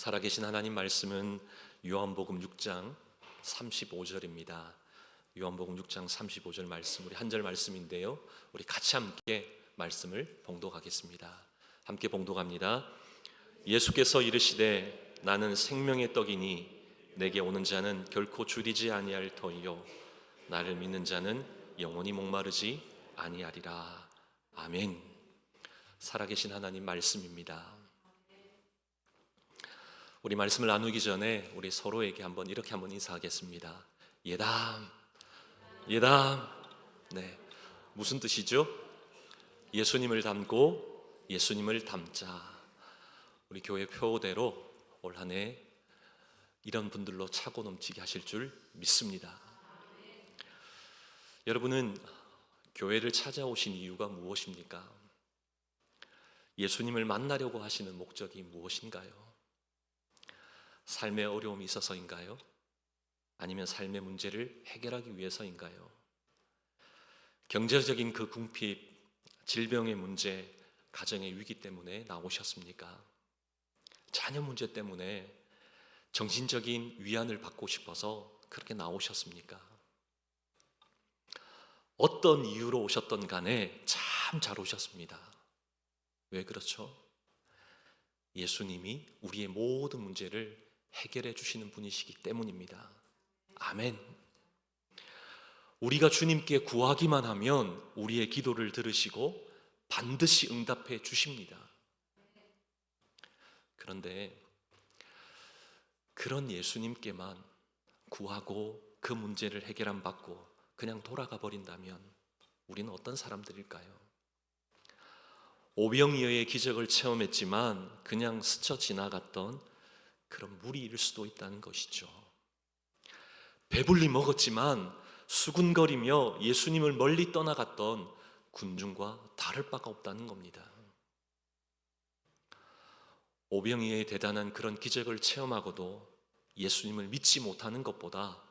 살아계신 하나님 말씀은 요한복음 6장 35절입니다. 요한복음 6장 35절 말씀, 우리 한 절 말씀인데요, 우리 같이 함께 말씀을 봉독하겠습니다. 함께 봉독합니다. 예수께서 이르시되 나는 생명의 떡이니 내게 오는 자는 결코 줄이지 아니할 터이요 나를 믿는 자는 영원히 목마르지 아니하리라. 아멘. 살아계신 하나님 말씀입니다. 우리 말씀을 나누기 전에 우리 서로에게 이렇게 한번 인사하겠습니다. 예담, 예담. 네, 무슨 뜻이죠? 예수님을 닮고 예수님을 닮자. 우리 교회 표대로 올 한 해 이런 분들로 차고 넘치게 하실 줄 믿습니다. 여러분은 교회를 찾아오신 이유가 무엇입니까? 예수님을 만나려고 하시는 목적이 무엇인가요? 삶의 어려움이 있어서인가요? 아니면 삶의 문제를 해결하기 위해서인가요? 경제적인 그 궁핍, 질병의 문제, 가정의 위기 때문에 나오셨습니까? 자녀 문제 때문에 정신적인 위안을 받고 싶어서 그렇게 나오셨습니까? 어떤 이유로 오셨던 간에 참 잘 오셨습니다. 왜 그렇죠? 예수님이 우리의 모든 문제를 해결해 주시는 분이시기 때문입니다. 아멘. 우리가 주님께 구하기만 하면 우리의 기도를 들으시고 반드시 응답해 주십니다. 그런데 그런 예수님께만 구하고 그 문제를 해결 안 받고 그냥 돌아가 버린다면 우리는 어떤 사람들일까요? 오병이어의 기적을 체험했지만 그냥 스쳐 지나갔던 그런 무리일 수도 있다는 것이죠. 배불리 먹었지만 수군거리며 예수님을 멀리 떠나갔던 군중과 다를 바가 없다는 겁니다. 오병이어의 대단한 그런 기적을 체험하고도 예수님을 믿지 못하는 것보다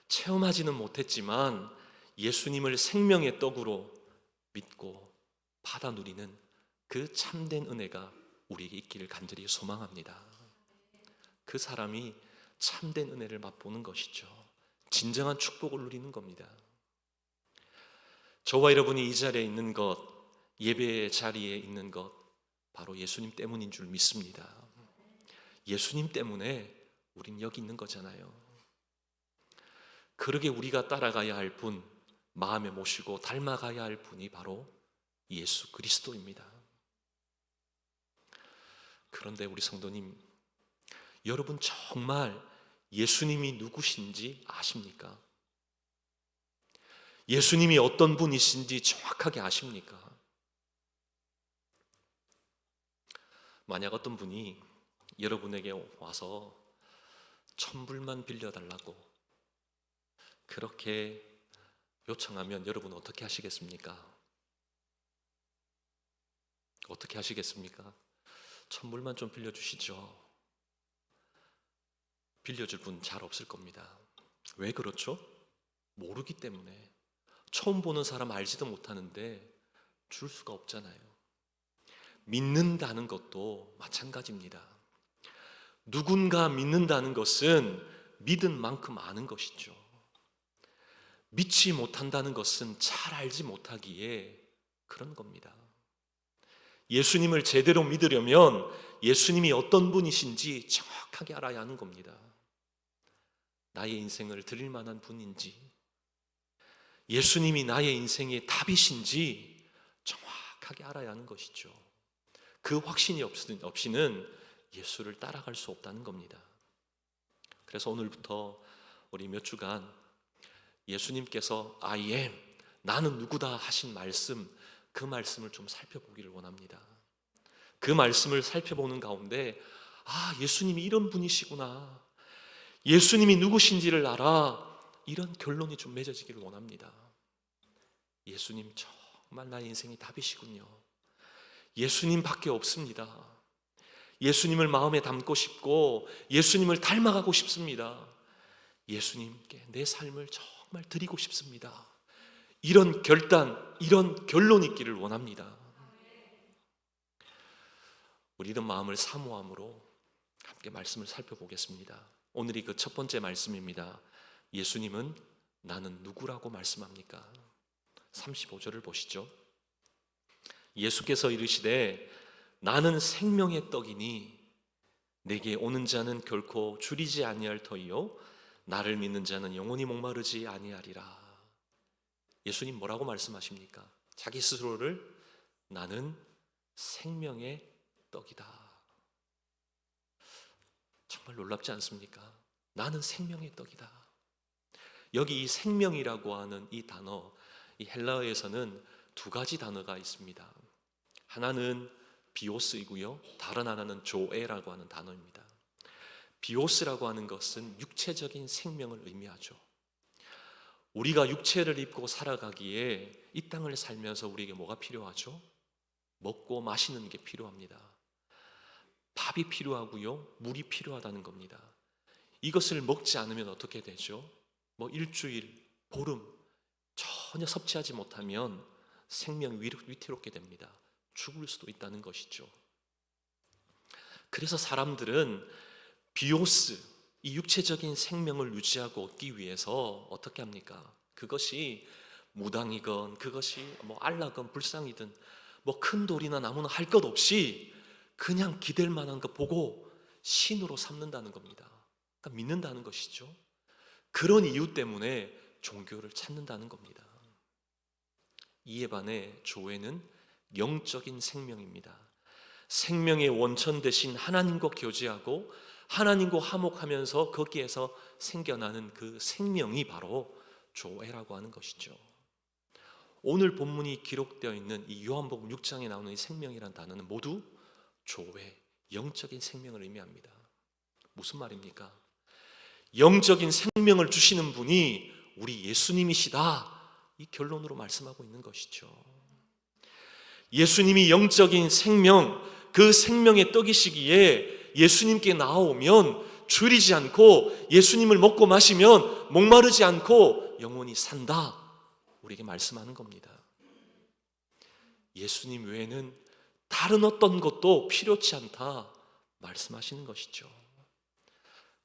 체험하지는 못했지만 예수님을 생명의 떡으로 믿고 받아 누리는 그 참된 은혜가 우리에게 있기를 간절히 소망합니다. 그 사람이 참된 은혜를 맛보는 것이죠. 진정한 축복을 누리는 겁니다. 저와 여러분이 이 자리에 있는 것, 예배의 자리에 있는 것, 바로 예수님 때문인 줄 믿습니다. 예수님 때문에 우린 여기 있는 거잖아요. 그러게 우리가 따라가야 할 분, 마음에 모시고 닮아가야 할 분이 바로 예수 그리스도입니다. 그런데 우리 성도님, 여러분 정말 예수님이 누구신지 아십니까? 예수님이 어떤 분이신지 정확하게 아십니까? 만약 어떤 분이 여러분에게 와서 1,000불만 빌려달라고 그렇게 요청하면 여러분 어떻게 하시겠습니까? 어떻게 하시겠습니까? 1,000불만 좀 빌려주시죠. 빌려줄 분 잘 없을 겁니다. 왜 그렇죠? 모르기 때문에. 처음 보는 사람 알지도 못하는데 줄 수가 없잖아요. 믿는다는 것도 마찬가지입니다. 누군가 믿는다는 것은 믿은 만큼 아는 것이죠. 믿지 못한다는 것은 잘 알지 못하기에 그런 겁니다. 예수님을 제대로 믿으려면 예수님이 어떤 분이신지 정확하게 알아야 하는 겁니다. 나의 인생을 드릴 만한 분인지, 예수님이 나의 인생의 답이신지 정확하게 알아야 하는 것이죠. 그 확신이 없이는 예수를 따라갈 수 없다는 겁니다. 그래서 오늘부터 우리 몇 주간 예수님께서 I am, 나는 누구다 하신 말씀, 그 말씀을 좀 살펴보기를 원합니다. 그 말씀을 살펴보는 가운데 예수님이 이런 분이시구나, 예수님이 누구신지를 알아, 이런 결론이 좀 맺어지기를 원합니다. 예수님 정말 나의 인생의 답이시군요. 예수님밖에 없습니다. 예수님을 마음에 담고 싶고 예수님을 닮아가고 싶습니다. 예수님께 내 삶을 정말 드리고 싶습니다. 이런 결단, 이런 결론이 있기를 원합니다. 우리 이런 마음을 사모함으로 함께 말씀을 살펴보겠습니다. 오늘이 그 첫 번째 말씀입니다. 예수님은 나는 누구라고 말씀합니까? 35절을 보시죠. 예수께서 이르시되 나는 생명의 떡이니 내게 오는 자는 결코 줄이지 아니할 터이요 나를 믿는 자는 영원히 목마르지 아니하리라. 예수님 뭐라고 말씀하십니까? 자기 스스로를 나는 생명의 떡이다. 정말 놀랍지 않습니까? 나는 생명의 떡이다. 여기 이 생명이라고 하는 이 단어, 이 헬라어에서는 두 가지 단어가 있습니다. 하나는 비오스이고요, 다른 하나는 조에라고 하는 단어입니다. 비오스라고 하는 것은 육체적인 생명을 의미하죠. 우리가 육체를 입고 살아가기에 이 땅을 살면서 우리에게 뭐가 필요하죠? 먹고 마시는 게 필요합니다. 밥이 필요하고요, 물이 필요하다는 겁니다. 이것을 먹지 않으면 어떻게 되죠? 일주일, 보름 전혀 섭취하지 못하면 생명이 위태롭게 됩니다. 죽을 수도 있다는 것이죠. 그래서 사람들은 비오스, 이 육체적인 생명을 유지하고 얻기 위해서 어떻게 합니까? 그것이 무당이건 그것이 알라건 불상이든 큰 돌이나 나무나 할 것 없이 그냥 기댈 만한 거 보고 신으로 삼는다는 겁니다. 그러니까 믿는다는 것이죠. 그런 이유 때문에 종교를 찾는다는 겁니다. 이에 반해 조회는 영적인 생명입니다. 생명의 원천 대신 하나님과 교제하고 하나님과 화목하면서 거기에서 생겨나는 그 생명이 바로 조회라고 하는 것이죠. 오늘 본문이 기록되어 있는 이 요한복음 6장에 나오는 이 생명이라는 단어는 모두 조회, 영적인 생명을 의미합니다. 무슨 말입니까? 영적인 생명을 주시는 분이 우리 예수님이시다, 이 결론으로 말씀하고 있는 것이죠. 예수님이 영적인 생명, 그 생명의 떡이시기에 예수님께 나오면 줄이지 않고 예수님을 먹고 마시면 목마르지 않고 영원히 산다, 우리에게 말씀하는 겁니다. 예수님 외에는 다른 어떤 것도 필요치 않다 말씀하시는 것이죠.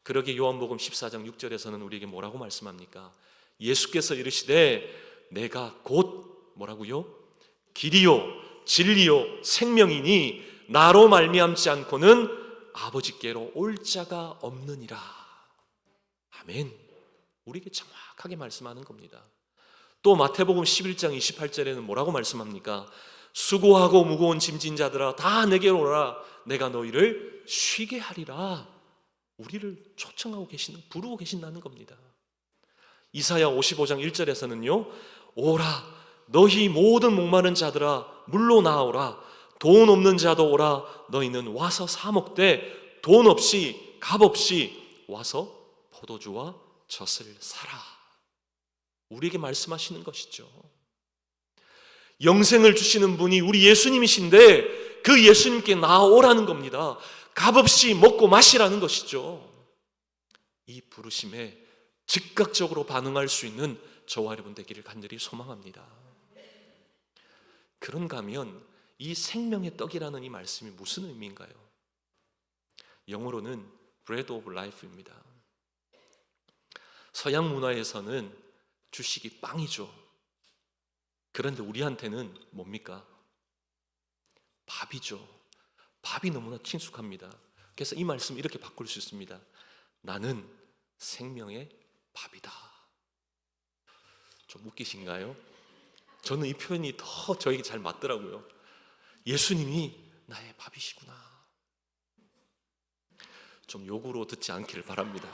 그러게 요한복음 14장 6절에서는 우리에게 뭐라고 말씀합니까? 예수께서 이르시되 내가 곧 뭐라고요? 길이요 진리요 생명이니 나로 말미암지 않고는 아버지께로 올 자가 없느니라. 아멘. 우리에게 정확하게 말씀하는 겁니다. 또 마태복음 11장 28절에는 뭐라고 말씀합니까? 수고하고 무거운 짐진 자들아 다 내게로 오라 내가 너희를 쉬게 하리라. 우리를 초청하고 부르고 계신다는 겁니다. 이사야 55장 1절에서는요 오라 너희 모든 목마른 자들아 물로 나오라 돈 없는 자도 오라 너희는 와서 사 먹되 돈 없이 값 없이 와서 포도주와 젖을 사라. 우리에게 말씀하시는 것이죠. 영생을 주시는 분이 우리 예수님이신데 그 예수님께 나오라는 겁니다. 값없이 먹고 마시라는 것이죠. 이 부르심에 즉각적으로 반응할 수 있는 저와 여러분 되기를 간절히 소망합니다. 그런가 하면 이 생명의 떡이라는 이 말씀이 무슨 의미인가요? 영어로는 Bread of Life입니다. 서양 문화에서는 주식이 빵이죠. 그런데 우리한테는 뭡니까? 밥이죠. 밥이 너무나 친숙합니다. 그래서 이 말씀 이렇게 바꿀 수 있습니다. 나는 생명의 밥이다. 좀 웃기신가요? 저는 이 표현이 더 저에게 잘 맞더라고요. 예수님이 나의 밥이시구나. 좀 욕으로 듣지 않기를 바랍니다.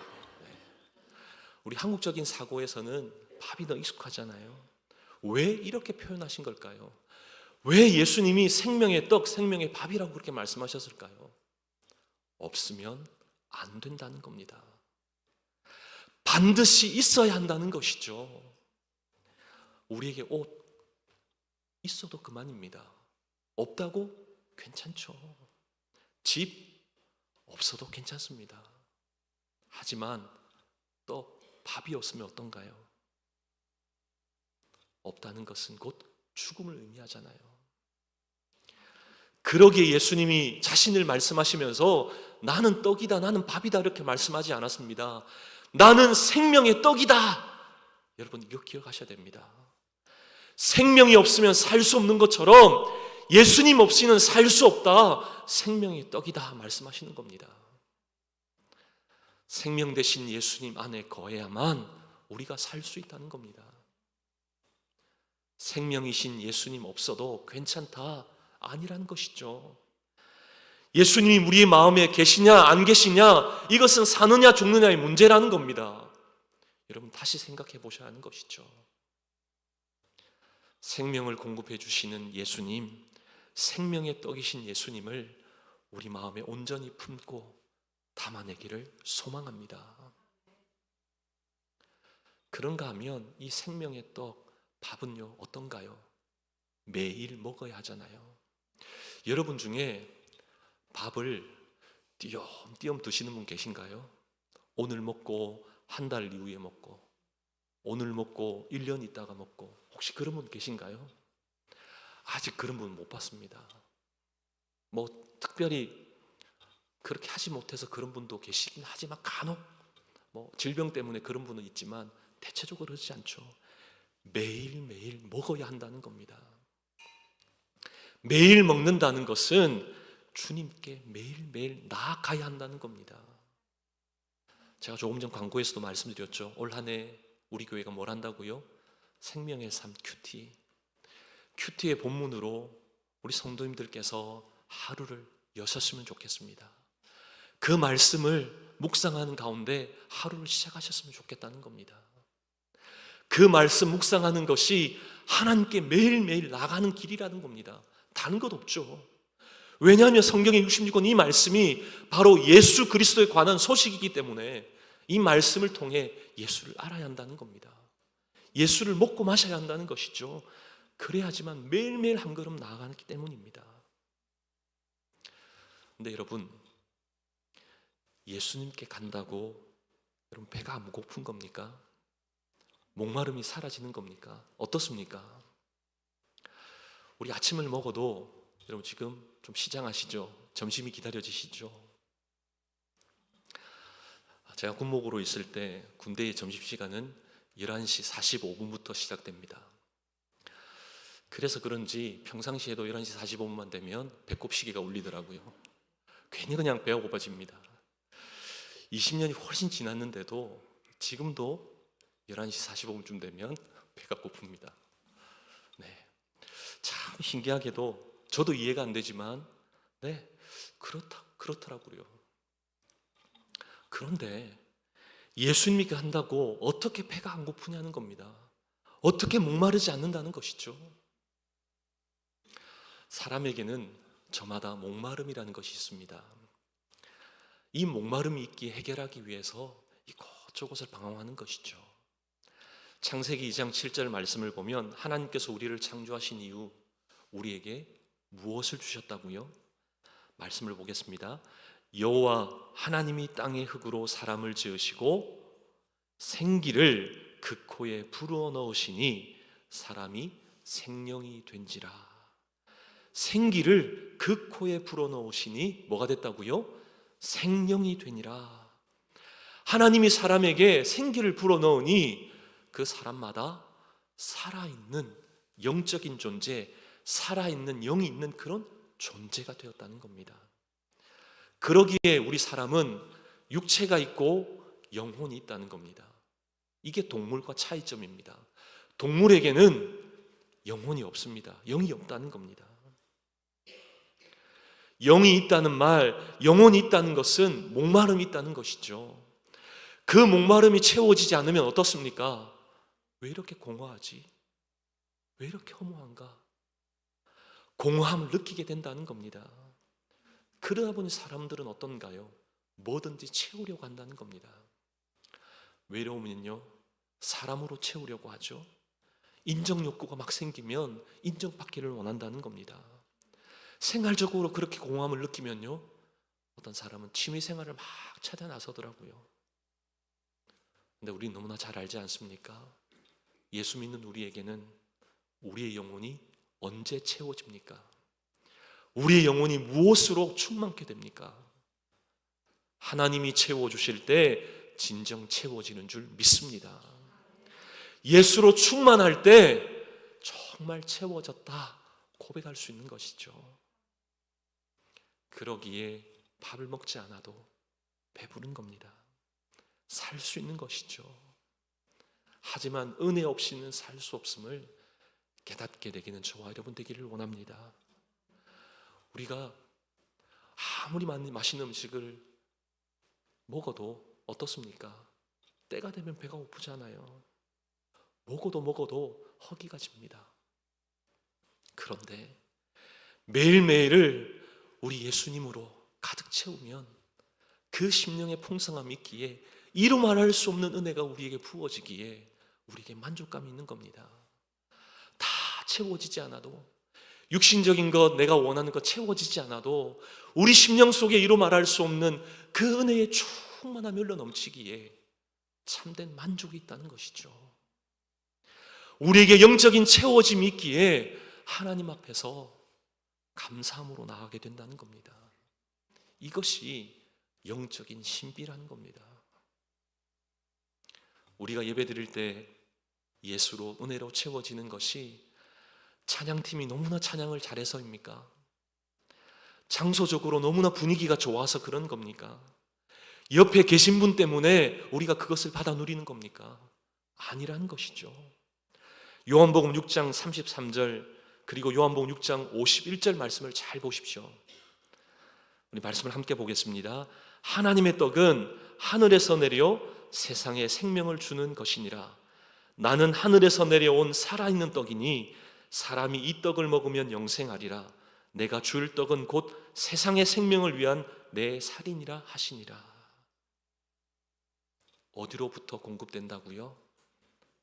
우리 한국적인 사고에서는 밥이 더 익숙하잖아요. 왜 이렇게 표현하신 걸까요? 왜 예수님이 생명의 떡, 생명의 밥이라고 그렇게 말씀하셨을까요? 없으면 안 된다는 겁니다. 반드시 있어야 한다는 것이죠. 우리에게 옷 있어도 그만입니다. 없다고? 괜찮죠. 집 없어도 괜찮습니다. 하지만 또 밥이 없으면 어떤가요? 없다는 것은 곧 죽음을 의미하잖아요. 그러기에 예수님이 자신을 말씀하시면서 나는 떡이다, 나는 밥이다 이렇게 말씀하지 않았습니다. 나는 생명의 떡이다. 여러분 이거 기억하셔야 됩니다. 생명이 없으면 살 수 없는 것처럼 예수님 없이는 살 수 없다. 생명의 떡이다 말씀하시는 겁니다. 생명 되신 예수님 안에 거해야만 우리가 살 수 있다는 겁니다. 생명이신 예수님 없어도 괜찮다 아니라는 것이죠. 예수님이 우리의 마음에 계시냐 안 계시냐 이것은 사느냐 죽느냐의 문제라는 겁니다. 여러분 다시 생각해 보셔야 하는 것이죠. 생명을 공급해 주시는 예수님, 생명의 떡이신 예수님을 우리 마음에 온전히 품고 담아내기를 소망합니다. 그런가 하면 이 생명의 떡, 밥은요 어떤가요? 매일 먹어야 하잖아요. 여러분 중에 밥을 띄엄띄엄 드시는 분 계신가요? 오늘 먹고 한 달 이후에 먹고 오늘 먹고 1년 있다가 먹고 혹시 그런 분 계신가요? 아직 그런 분 못 봤습니다. 뭐 특별히 그렇게 하지 못해서 그런 분도 계시긴 하지만 간혹 뭐 질병 때문에 그런 분은 있지만 대체적으로 그러지 않죠. 매일매일 먹어야 한다는 겁니다. 매일 먹는다는 것은 주님께 매일매일 나아가야 한다는 겁니다. 제가 조금 전 광고에서도 말씀드렸죠. 올 한 해 우리 교회가 뭘 한다고요? 생명의 삶 큐티의 본문으로 우리 성도님들께서 하루를 여셨으면 좋겠습니다. 그 말씀을 묵상하는 가운데 하루를 시작하셨으면 좋겠다는 겁니다. 그 말씀 묵상하는 것이 하나님께 매일매일 나가는 길이라는 겁니다. 다른 것 없죠. 왜냐하면 성경의 66권 이 말씀이 바로 예수 그리스도에 관한 소식이기 때문에 이 말씀을 통해 예수를 알아야 한다는 겁니다. 예수를 먹고 마셔야 한다는 것이죠. 그래야지만 매일매일 한 걸음 나아가기 때문입니다. 근데 여러분, 예수님께 간다고 여러분 배가 안 고픈 겁니까? 목마름이 사라지는 겁니까? 어떻습니까? 우리 아침을 먹어도 여러분 지금 좀 시장하시죠? 점심이 기다려지시죠? 제가 군목으로 있을 때 군대의 점심시간은 11시 45분부터 시작됩니다. 그래서 그런지 평상시에도 11시 45분만 되면 배꼽시계가 울리더라고요. 괜히 그냥 배가 고파집니다. 20년이 훨씬 지났는데도 지금도 11시 45분쯤 되면 배가 고픕니다. 네, 참 신기하게도 저도 이해가 안 되지만 네, 그렇더라고요. 그런데 예수님께 한다고 어떻게 배가 안 고프냐는 겁니다. 어떻게 목마르지 않는다는 것이죠. 사람에게는 저마다 목마름이라는 것이 있습니다. 이 목마름이 있기에 해결하기 위해서 이곳저곳을 방황하는 것이죠. 창세기 2장 7절 말씀을 보면 하나님께서 우리를 창조하신 이후 우리에게 무엇을 주셨다고요? 말씀을 보겠습니다. 여호와 하나님이 땅의 흙으로 사람을 지으시고 생기를 그 코에 불어넣으시니 사람이 생명이 된지라. 생기를 그 코에 불어넣으시니 뭐가 됐다고요? 생명이 되니라. 하나님이 사람에게 생기를 불어넣으니 그 사람마다 살아있는 영적인 존재, 살아있는 영이 있는 그런 존재가 되었다는 겁니다. 그러기에 우리 사람은 육체가 있고 영혼이 있다는 겁니다. 이게 동물과 차이점입니다. 동물에게는 영혼이 없습니다. 영이 없다는 겁니다. 영이 있다는 말, 영혼이 있다는 것은 목마름이 있다는 것이죠. 그 목마름이 채워지지 않으면 어떻습니까? 왜 이렇게 공허하지? 왜 이렇게 허무한가? 공허함을 느끼게 된다는 겁니다. 그러다 보니 사람들은 어떤가요? 뭐든지 채우려고 한다는 겁니다. 외로움은요, 사람으로 채우려고 하죠. 인정 욕구가 막 생기면 인정받기를 원한다는 겁니다. 생활적으로 그렇게 공허함을 느끼면요, 어떤 사람은 취미생활을 막 찾아 나서더라고요. 근데 우리 너무나 잘 알지 않습니까? 예수 믿는 우리에게는 우리의 영혼이 언제 채워집니까? 우리의 영혼이 무엇으로 충만케 됩니까? 하나님이 채워주실 때 진정 채워지는 줄 믿습니다. 예수로 충만할 때 정말 채워졌다 고백할 수 있는 것이죠. 그러기에 밥을 먹지 않아도 배부른 겁니다. 살 수 있는 것이죠. 하지만 은혜 없이는 살 수 없음을 깨닫게 되기는 저와 여러분 되기를 원합니다. 우리가 아무리 맛있는 음식을 먹어도 어떻습니까? 때가 되면 배가 고프잖아요. 먹어도 허기가 집니다. 그런데 매일매일을 우리 예수님으로 가득 채우면 그 심령의 풍성함이 있기에 이루 말할 수 없는 은혜가 우리에게 부어지기에 우리에게 만족감이 있는 겁니다. 다 채워지지 않아도, 육신적인 것, 내가 원하는 것 채워지지 않아도 우리 심령 속에 이루 말할 수 없는 그 은혜의 충만함이 흘러 넘치기에 참된 만족이 있다는 것이죠. 우리에게 영적인 채워짐이 있기에 하나님 앞에서 감사함으로 나아가게 된다는 겁니다. 이것이 영적인 신비라는 겁니다. 우리가 예배 드릴 때 예수로 은혜로 채워지는 것이 찬양팀이 너무나 찬양을 잘해서입니까? 장소적으로 너무나 분위기가 좋아서 그런 겁니까? 옆에 계신 분 때문에 우리가 그것을 받아 누리는 겁니까? 아니라는 것이죠. 요한복음 6장 33절 그리고 요한복음 6장 51절 말씀을 잘 보십시오. 우리 말씀을 함께 보겠습니다. 하나님의 떡은 하늘에서 내려 세상에 생명을 주는 것이니라. 나는 하늘에서 내려온 살아있는 떡이니 사람이 이 떡을 먹으면 영생하리라. 내가 줄 떡은 곧 세상의 생명을 위한 내 살이니라 하시니라. 어디로부터 공급된다고요?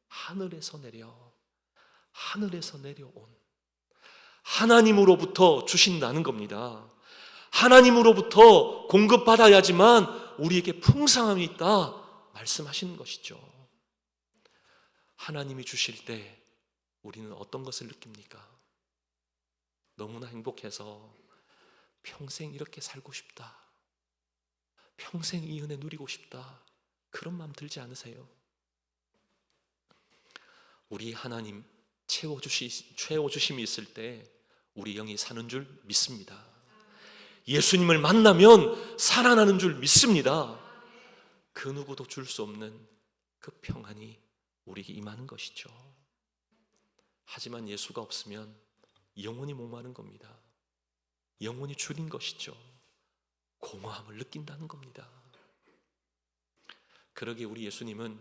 하늘에서 내려온 하나님으로부터 주신다는 겁니다. 하나님으로부터 공급받아야지만 우리에게 풍성함이 있다 말씀하시는 것이죠. 하나님이 주실 때 우리는 어떤 것을 느낍니까? 너무나 행복해서 평생 이렇게 살고 싶다, 평생 이 은혜 누리고 싶다, 그런 마음 들지 않으세요? 우리 하나님 채워주심이 있을 때 우리 영이 사는 줄 믿습니다. 예수님을 만나면 살아나는 줄 믿습니다. 그 누구도 줄 수 없는 그 평안이 우리에게 임하는 것이죠. 하지만 예수가 없으면 영원히 목마른 겁니다. 영원히 줄인 것이죠. 공허함을 느낀다는 겁니다. 그러기에 우리 예수님은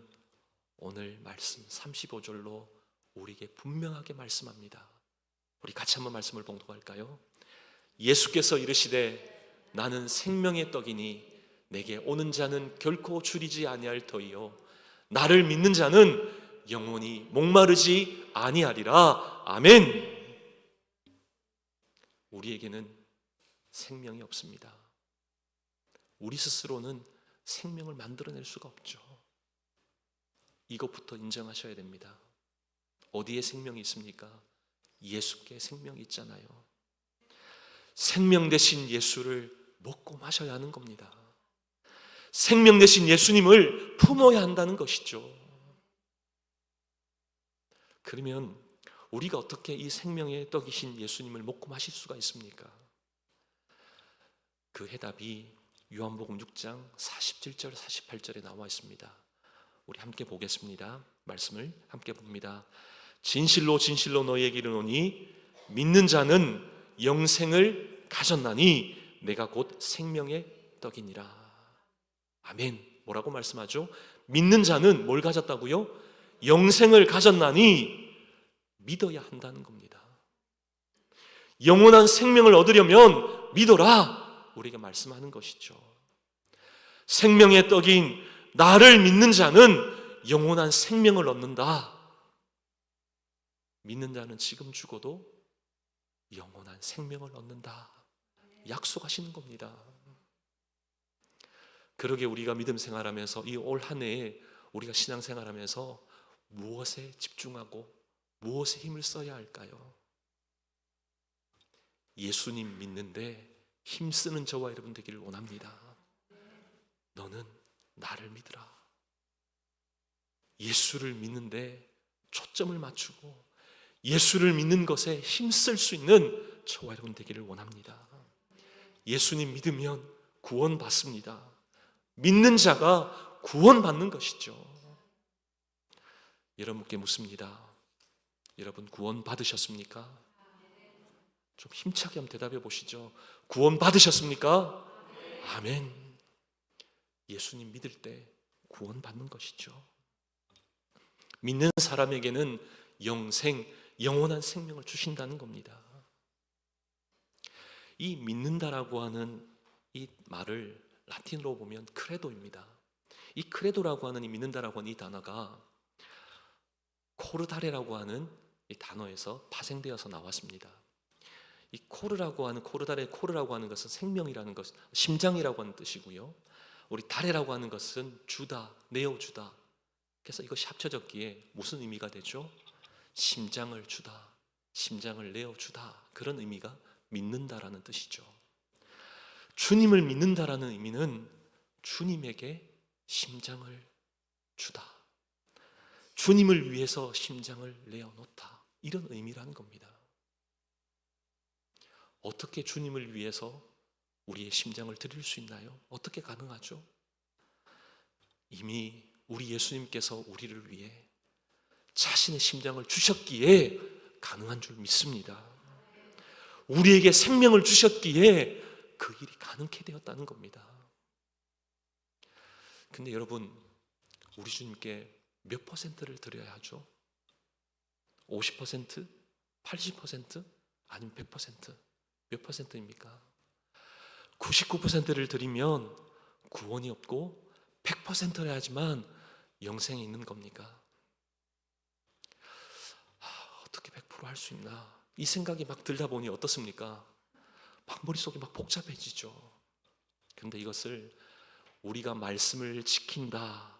오늘 말씀 35절로 우리에게 분명하게 말씀합니다. 우리 같이 한번 말씀을 봉독할까요? 예수께서 이르시되 나는 생명의 떡이니 내게 오는 자는 결코 줄이지 아니할 터이요 나를 믿는 자는 영원히 목마르지 아니하리라. 아멘. 우리에게는 생명이 없습니다. 우리 스스로는 생명을 만들어낼 수가 없죠. 이것부터 인정하셔야 됩니다. 어디에 생명이 있습니까? 예수께 생명이 있잖아요. 생명 되신 예수를 먹고 마셔야 하는 겁니다. 생명 되신 예수님을 품어야 한다는 것이죠. 그러면 우리가 어떻게 이 생명의 떡이신 예수님을 먹고 마실 수가 있습니까? 그 해답이 요한복음 6장 47절 48절에 나와 있습니다. 우리 함께 보겠습니다. 말씀을 함께 봅니다. 진실로 진실로 너희에게 이르노니 믿는 자는 영생을 가졌나니 내가 곧 생명의 떡이니라. 아멘. 뭐라고 말씀하죠? 믿는 자는 뭘 가졌다고요? 영생을 가졌나니 믿어야 한다는 겁니다. 영원한 생명을 얻으려면 믿어라, 우리가 말씀하는 것이죠. 생명의 떡인 나를 믿는 자는 영원한 생명을 얻는다. 믿는 자는 지금 죽어도 영원한 생명을 얻는다 약속하시는 겁니다. 그러게 우리가 믿음 생활하면서 이 올 한 해에 우리가 신앙 생활하면서 무엇에 집중하고 무엇에 힘을 써야 할까요? 예수님 믿는데 힘쓰는 저와 여러분 되기를 원합니다. 너는 나를 믿으라. 예수를 믿는데 초점을 맞추고 예수를 믿는 것에 힘쓸 수 있는 저와 여러분 되기를 원합니다. 예수님 믿으면 구원받습니다. 믿는 자가 구원받는 것이죠. 여러분께 묻습니다. 여러분 구원 받으셨습니까? 좀 힘차게 한번 대답해 보시죠. 구원 받으셨습니까? 아멘. 예수님 믿을 때 구원 받는 것이죠. 믿는 사람에게는 영원한 생명을 주신다는 겁니다. 이 믿는다라고 하는 이 말을 라틴어로 보면 크레도입니다. 이 크레도라고 하는 이 믿는다라고 하는 이 단어가 코르다레라고 하는 이 단어에서 파생되어서 나왔습니다. 이 코르라고 하는 코르라고 하는 것은 생명이라는 것, 심장이라고 하는 뜻이고요. 우리 다레라고 하는 것은 주다, 내어주다. 그래서 이것이 합쳐졌기에 무슨 의미가 되죠? 심장을 주다, 심장을 내어주다. 그런 의미가 믿는다라는 뜻이죠. 주님을 믿는다라는 의미는 주님에게 심장을 주다, 주님을 위해서 심장을 내어놓다, 이런 의미라는 겁니다. 어떻게 주님을 위해서 우리의 심장을 드릴 수 있나요? 어떻게 가능하죠? 이미 우리 예수님께서 우리를 위해 자신의 심장을 주셨기에 가능한 줄 믿습니다. 우리에게 생명을 주셨기에 그 일이 가능케 되었다는 겁니다. 근데 여러분, 우리 주님께 몇 퍼센트를 드려야 하죠? 50%? 80%? 아니면 100%? 몇 퍼센트입니까? 99%를 드리면 구원이 없고 100%를 해야지만 영생이 있는 겁니까? 어떻게 100% 할 수 있나? 이 생각이 막 들다 보니 어떻습니까? 막 머릿속이 막 복잡해지죠. 그런데 이것을 우리가 말씀을 지킨다,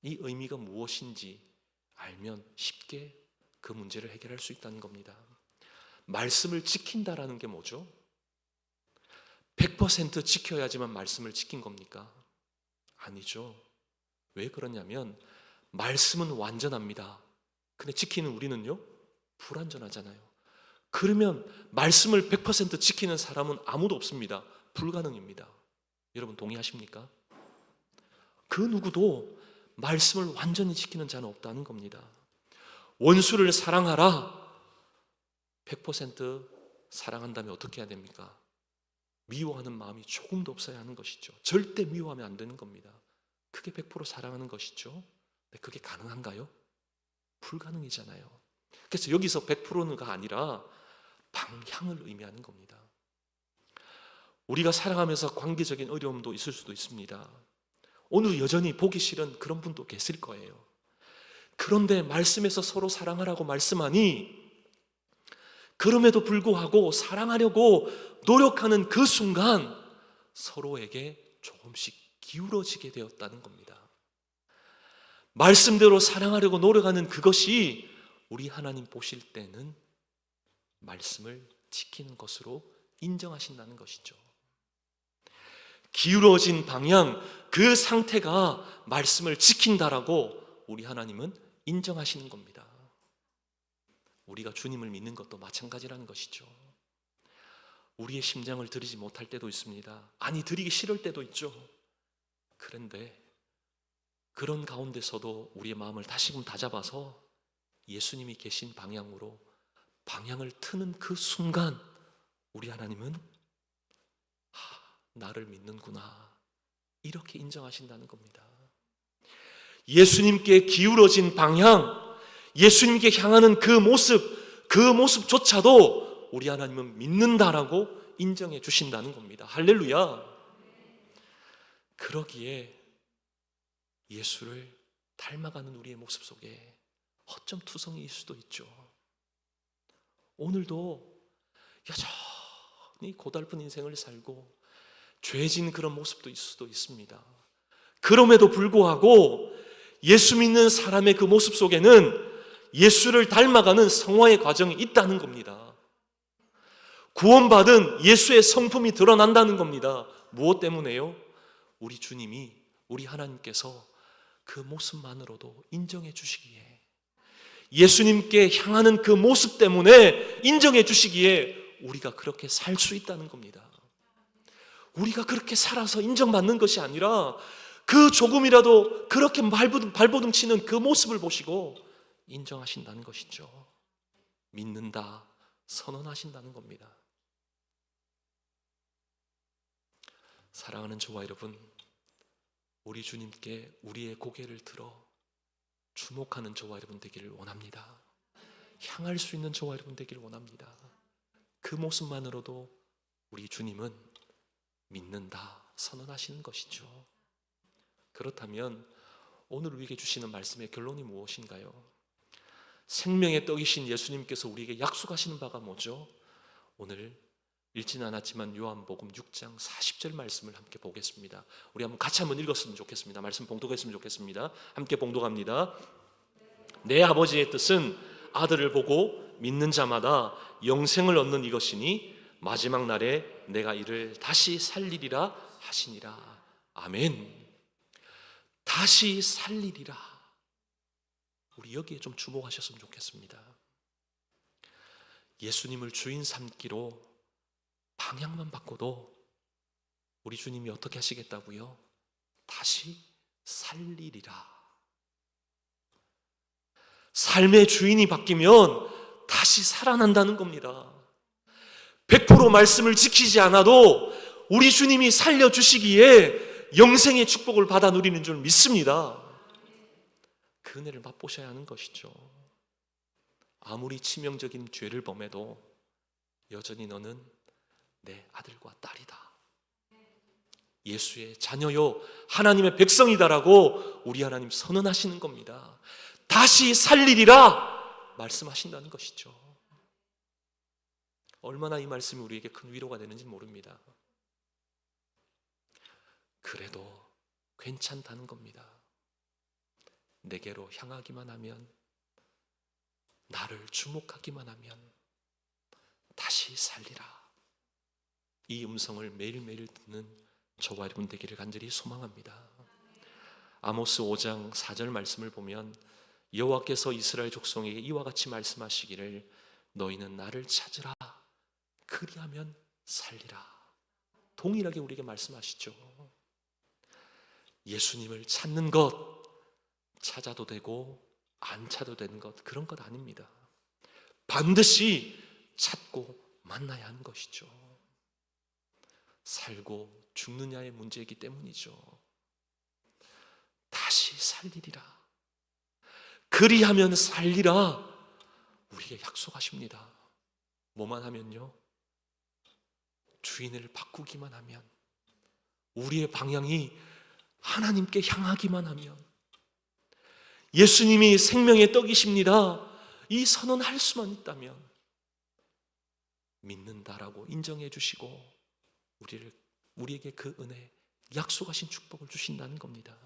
이 의미가 무엇인지 알면 쉽게 그 문제를 해결할 수 있다는 겁니다. 말씀을 지킨다라는 게 뭐죠? 100% 지켜야지만 말씀을 지킨 겁니까? 아니죠. 왜 그러냐면 말씀은 완전합니다. 근데 지키는 우리는요? 불완전하잖아요. 그러면 말씀을 100% 지키는 사람은 아무도 없습니다. 불가능입니다. 여러분 동의하십니까? 그 누구도 말씀을 완전히 지키는 자는 없다는 겁니다. 원수를 사랑하라. 100% 사랑한다면 어떻게 해야 됩니까? 미워하는 마음이 조금도 없어야 하는 것이죠. 절대 미워하면 안 되는 겁니다. 그게 100% 사랑하는 것이죠. 근데 그게 가능한가요? 불가능이잖아요. 그래서 여기서 100%가 아니라 방향을 의미하는 겁니다. 우리가 살아가면서 관계적인 어려움도 있을 수도 있습니다. 오늘 여전히 보기 싫은 그런 분도 계실 거예요. 그런데 말씀에서 서로 사랑하라고 말씀하니 그럼에도 불구하고 사랑하려고 노력하는 그 순간 서로에게 조금씩 기울어지게 되었다는 겁니다. 말씀대로 사랑하려고 노력하는 그것이 우리 하나님 보실 때는 말씀을 지키는 것으로 인정하신다는 것이죠. 기울어진 방향, 그 상태가 말씀을 지킨다라고 우리 하나님은 인정하시는 겁니다. 우리가 주님을 믿는 것도 마찬가지라는 것이죠. 우리의 심장을 드리지 못할 때도 있습니다. 아니, 드리기 싫을 때도 있죠. 그런데 그런 가운데서도 우리의 마음을 다시금 다잡아서 예수님이 계신 방향으로 방향을 트는 그 순간 우리 하나님은 나를 믿는구나, 이렇게 인정하신다는 겁니다. 예수님께 기울어진 방향, 예수님께 향하는 그 모습조차도 우리 하나님은 믿는다라고 인정해 주신다는 겁니다. 할렐루야. 그러기에 예수를 닮아가는 우리의 모습 속에 허점투성이일 수도 있죠. 오늘도 여전히 고달픈 인생을 살고 죄진 그런 모습도 있을 수도 있습니다. 그럼에도 불구하고 예수 믿는 사람의 그 모습 속에는 예수를 닮아가는 성화의 과정이 있다는 겁니다. 구원받은 예수의 성품이 드러난다는 겁니다. 무엇 때문에요? 우리 주님이, 우리 하나님께서 그 모습만으로도 인정해 주시기에, 예수님께 향하는 그 모습 때문에 인정해 주시기에 우리가 그렇게 살 수 있다는 겁니다. 우리가 그렇게 살아서 인정받는 것이 아니라 그 조금이라도 그렇게 발버둥 치는 그 모습을 보시고 인정하신다는 것이죠. 믿는다, 선언하신다는 겁니다. 사랑하는 저와 여러분, 우리 주님께 우리의 고개를 들어 주목하는 저와 여러분 되기를 원합니다. 향할 수 있는 저와 여러분 되기를 원합니다. 그 모습만으로도 우리 주님은 믿는다, 선언하시는 것이죠. 그렇다면 오늘 우리에게 주시는 말씀의 결론이 무엇인가요? 생명의 떡이신 예수님께서 우리에게 약속하시는 바가 뭐죠? 오늘 읽지는 않았지만 요한복음 6장 40절 말씀을 함께 보겠습니다. 우리 같이 한번 읽었으면 좋겠습니다. 말씀 봉독했으면 좋겠습니다. 함께 봉독합니다. 내 아버지의 뜻은 아들을 보고 믿는 자마다 영생을 얻는 이것이니 마지막 날에 내가 이를 다시 살리리라 하시니라. 아멘. 다시 살리리라. 우리 여기에 좀 주목하셨으면 좋겠습니다. 예수님을 주인 삼기로 방향만 바꿔도 우리 주님이 어떻게 하시겠다고요? 다시 살리리라. 삶의 주인이 바뀌면 다시 살아난다는 겁니다. 100% 말씀을 지키지 않아도 우리 주님이 살려주시기에 영생의 축복을 받아 누리는 줄 믿습니다. 그 은혜를 맛보셔야 하는 것이죠. 아무리 치명적인 죄를 범해도 여전히 너는 내 아들과 딸이다, 예수의 자녀요 하나님의 백성이다라고 우리 하나님 선언하시는 겁니다. 다시 살리리라 말씀하신다는 것이죠. 얼마나 이 말씀이 우리에게 큰 위로가 되는지 모릅니다. 그래도 괜찮다는 겁니다. 내게로 향하기만 하면, 나를 주목하기만 하면 다시 살리라. 이 음성을 매일매일 듣는 저와 여러분 되기를 간절히 소망합니다. 아모스 5장 4절 말씀을 보면 여호와께서 이스라엘 족속에게 이와 같이 말씀하시기를 너희는 나를 찾으라, 그리하면 살리라. 동일하게 우리에게 말씀하시죠. 예수님을 찾는 것, 찾아도 되고 안 찾아도 되는 것, 그런 것 아닙니다. 반드시 찾고 만나야 하는 것이죠. 살고 죽느냐의 문제이기 때문이죠. 다시 살리리라, 그리하면 살리라 우리에게 약속하십니다. 뭐만 하면요? 주인을 바꾸기만 하면, 우리의 방향이 하나님께 향하기만 하면, 예수님이 생명의 떡이십니다, 이 선언할 수만 있다면 믿는다라고 인정해 주시고 우리에게 그 은혜, 약속하신 축복을 주신다는 겁니다.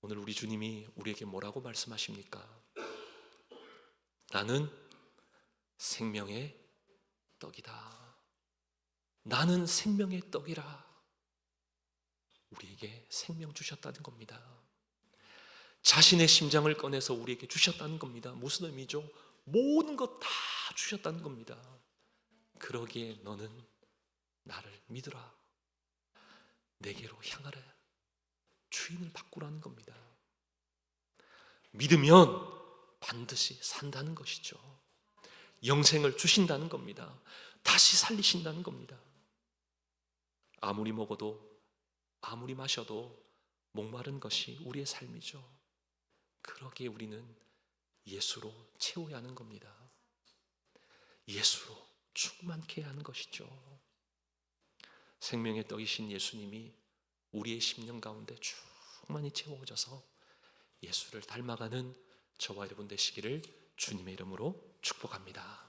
오늘 우리 주님이 우리에게 뭐라고 말씀하십니까? 나는 생명의 떡이다. 나는 생명의 떡이라. 우리에게 생명 주셨다는 겁니다. 자신의 심장을 꺼내서 우리에게 주셨다는 겁니다. 무슨 의미죠? 모든 것 다 주셨다는 겁니다. 그러기에 너는 나를 믿으라, 내게로 향하라, 주인을 바꾸라는 겁니다. 믿으면 반드시 산다는 것이죠. 영생을 주신다는 겁니다. 다시 살리신다는 겁니다. 아무리 먹어도 아무리 마셔도 목마른 것이 우리의 삶이죠. 그러기에 우리는 예수로 채워야 하는 겁니다. 예수로 충만케 해야 하는 것이죠. 생명의 떡이신 예수님이 우리의 심령 가운데 충만히 채워져서 예수를 닮아가는 저와 여러분 되시기를 주님의 이름으로 축복합니다.